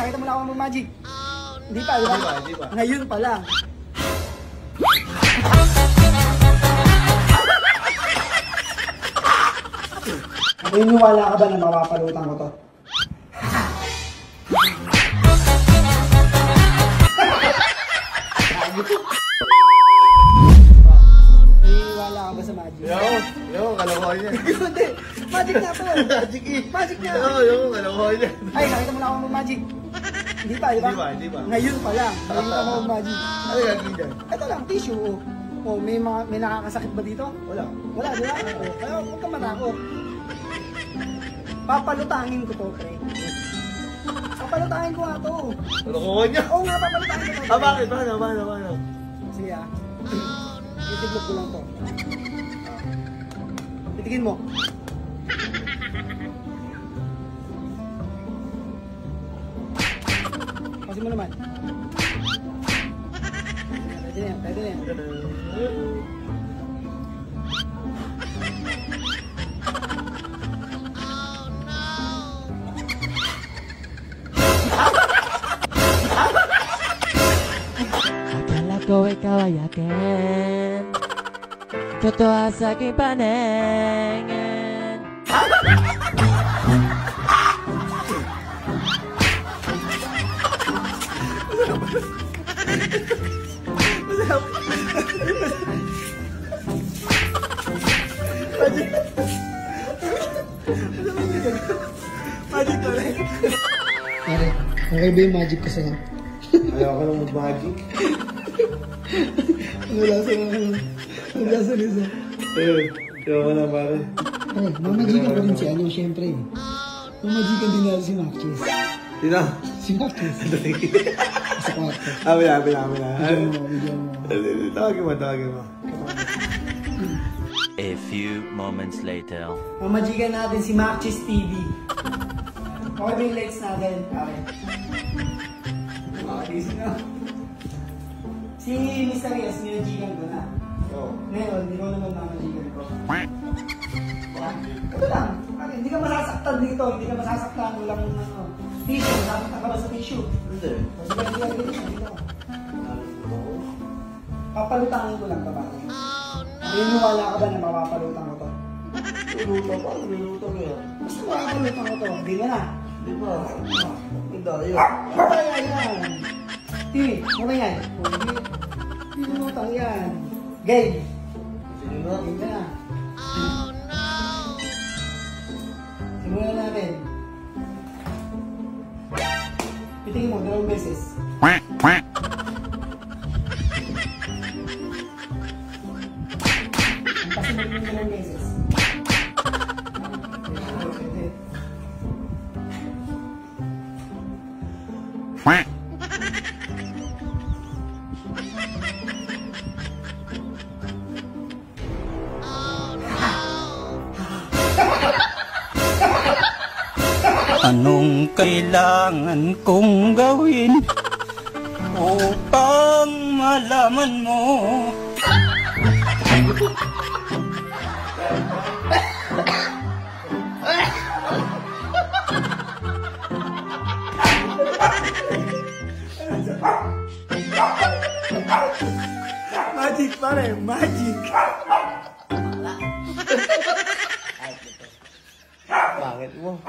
nakita mo na ako mag-magic. Hindi pa, di ba? Hindi pa. Ngayon pa lang. Naniniwala ka ba na mapapalutang ko to? Naniniwala ka ba sa magic? Yo, kalokohan niya. Hindi, magic na to. Magic eh. Magic na. Yo, kalokohan niya. Ay, nakita mo na ako mag-magic. Hindi pa, di ba? Hindi pa. Ngayon pa lang. Nakita mo mag-magic. Ano gagawin dyan? Ito lang, tissue. Oh, may nakakasakit ba dito? Wala. Wala, di ba? Oh, kaya huwag ka matakot. Papalutangin ko to, pre. Papalutangin ko nga to. Kalokohan niya. Oo nga, papalutangin ko to. Bakit? Paano? Sige ah. Titiglog ko lang to. Titigin mo. Kasi mo naman. Pwede na yan. Akala ko ikaw ay akin, totoo sa aking paningin. Magic ko rin. Pare, okay ba yung magic ko sa'yo? Ayaw ka lang mag-magic. Ang lasa nisa. Ayaw ka na pare. Pare, mamagikan ko rin si ano, syempre. Mamagikan din natin si Maxis. Sino? Si Maxis. Sa kwarto. Wala. Bigyan mo. Tawagin mo. A few moments later. Mamagikan natin si Maxis TV. Okay ba yung legs natin? Okay. Makakising na. Si Mr. Yes, ninagikan ko na. Ngayon, hindi ko naman mamagikan ko. Ito lang. Hindi ka masasaktan dito. Hindi ka masasaktan. Walang tissue. Masasaktan ka ba sa tissue? Hindi. Dito. Papalutangin ko lang ito, pare. Naniniwala ka ba na mapapalutang ko to? Lutang pa. Lutang yan. Basta mapapalutang ko to. Hindi ka na. Di ba? Hindi ayaw. Papaya yan. Tini, ano yan? Hindi lutang yan. Game. Sige nga. Game ka na. Simulan natin. Pitingin mo, 2 beses. Pasin mo 2 beses. Anong kailangan kong gawin upang malaman mo? Magic pare, magic. Bakit mo?